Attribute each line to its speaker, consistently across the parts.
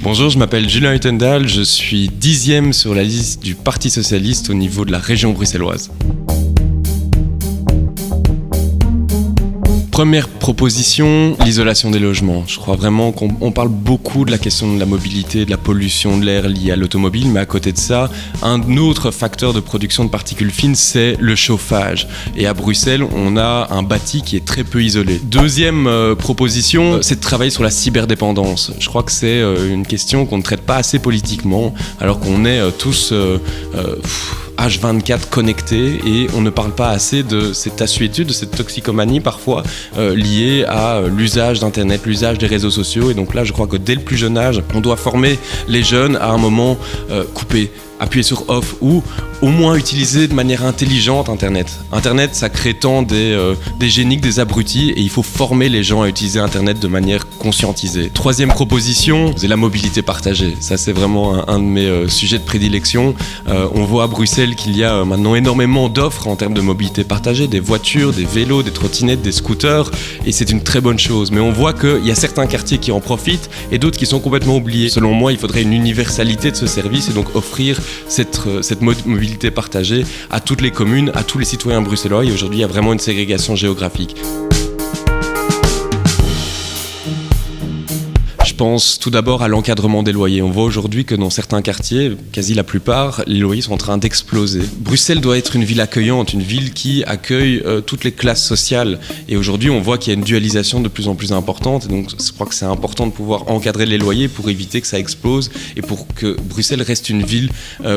Speaker 1: Bonjour, je m'appelle Julien Huttendal, je suis 10e sur la liste du Parti Socialiste au niveau de la région bruxelloise. Première proposition, l'isolation des logements. Je crois vraiment qu'on parle beaucoup de la question de la mobilité, de la pollution de l'air liée à l'automobile, mais à côté de ça, un autre facteur de production de particules fines, c'est le chauffage. Et à Bruxelles, on a un bâti qui est très peu isolé. Deuxième proposition, c'est de travailler sur la cyberdépendance. Je crois que c'est une question qu'on ne traite pas assez politiquement, alors qu'on est tous H24 connectés et on ne parle pas assez de cette assuétude, de cette toxicomanie parfois liée à l'usage d'Internet, l'usage des réseaux sociaux. Et donc là, je crois que dès le plus jeune âge, on doit former les jeunes à un moment couper, appuyer sur off ou au moins utiliser de manière intelligente Internet. Internet, ça crée tant des génies que des abrutis et il faut former les gens à utiliser Internet de manière conscientisée. Troisième proposition, c'est la mobilité partagée. Ça, c'est vraiment un de mes sujets de prédilection. On voit à Bruxelles qu'il y a maintenant énormément d'offres en termes de mobilité partagée, des voitures, des vélos, des trottinettes, des scooters, et c'est une très bonne chose. Mais on voit qu'il y a certains quartiers qui en profitent et d'autres qui sont complètement oubliés. Selon moi, il faudrait une universalité de ce service et donc offrir cette mobilité partagée à toutes les communes, à tous les citoyens bruxellois. Et aujourd'hui, il y a vraiment une ségrégation géographique. Je pense tout d'abord à l'encadrement des loyers. On voit aujourd'hui que dans certains quartiers, quasi la plupart, les loyers sont en train d'exploser. Bruxelles doit être une ville accueillante, une ville qui accueille toutes les classes sociales. Et aujourd'hui, on voit qu'il y a une dualisation de plus en plus importante. Et donc, je crois que c'est important de pouvoir encadrer les loyers pour éviter que ça explose et pour que Bruxelles reste une ville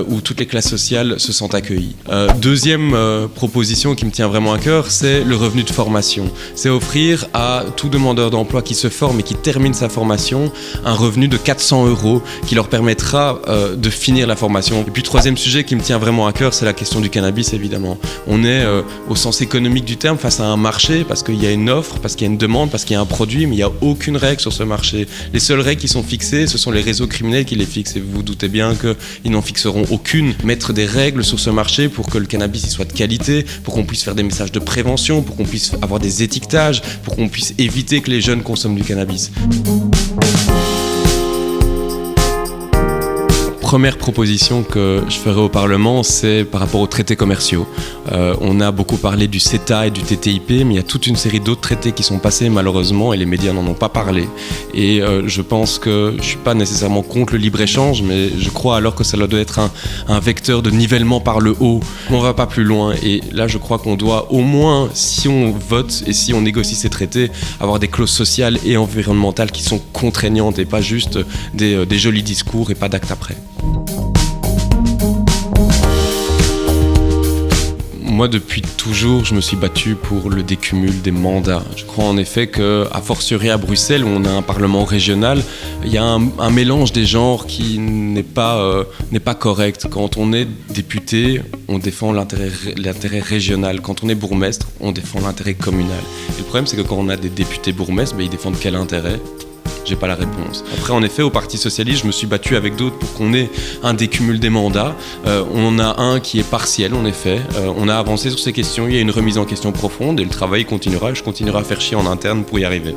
Speaker 1: où toutes les classes sociales se sentent accueillies. Deuxième proposition qui me tient vraiment à cœur, c'est le revenu de formation. C'est offrir à tout demandeur d'emploi qui se forme et qui termine sa formation un revenu de 400 € qui leur permettra de finir la formation. Et puis troisième sujet qui me tient vraiment à cœur, c'est la question du cannabis évidemment. On est au sens économique du terme face à un marché parce qu'il y a une offre, parce qu'il y a une demande, parce qu'il y a un produit, mais il n'y a aucune règle sur ce marché. Les seules règles qui sont fixées, ce sont les réseaux criminels qui les fixent et vous vous doutez bien qu'ils n'en fixeront aucune. Mettre des règles sur ce marché pour que le cannabis soit de qualité, pour qu'on puisse faire des messages de prévention, pour qu'on puisse avoir des étiquetages, pour qu'on puisse éviter que les jeunes consomment du cannabis. Première proposition que je ferai au Parlement, c'est par rapport aux traités commerciaux. On a beaucoup parlé du CETA et du TTIP, mais il y a toute une série d'autres traités qui sont passés malheureusement et les médias n'en ont pas parlé. Et je pense que je ne suis pas nécessairement contre le libre-échange, mais je crois alors que ça doit être un vecteur de nivellement par le haut. On ne va pas plus loin et là je crois qu'on doit au moins, si on vote et si on négocie ces traités, avoir des clauses sociales et environnementales qui sont contraignantes et pas juste des jolis discours et pas d'actes après. Moi, depuis toujours, je me suis battu pour le décumul des mandats. Je crois en effet qu'à fortiori à Bruxelles, où on a un parlement régional, il y a un mélange des genres qui n'est pas correct. Quand on est député, on défend l'intérêt régional. Quand on est bourgmestre, on défend l'intérêt communal. Et le problème, c'est que quand on a des députés bourgmestres, ils défendent quel intérêt ? J'ai pas la réponse. Après, en effet, au Parti Socialiste, je me suis battu avec d'autres pour qu'on ait un décumul des mandats. On a un qui est partiel, en effet. On a avancé sur ces questions. Il y a une remise en question profonde et le travail continuera. Je continuerai à faire chier en interne pour y arriver.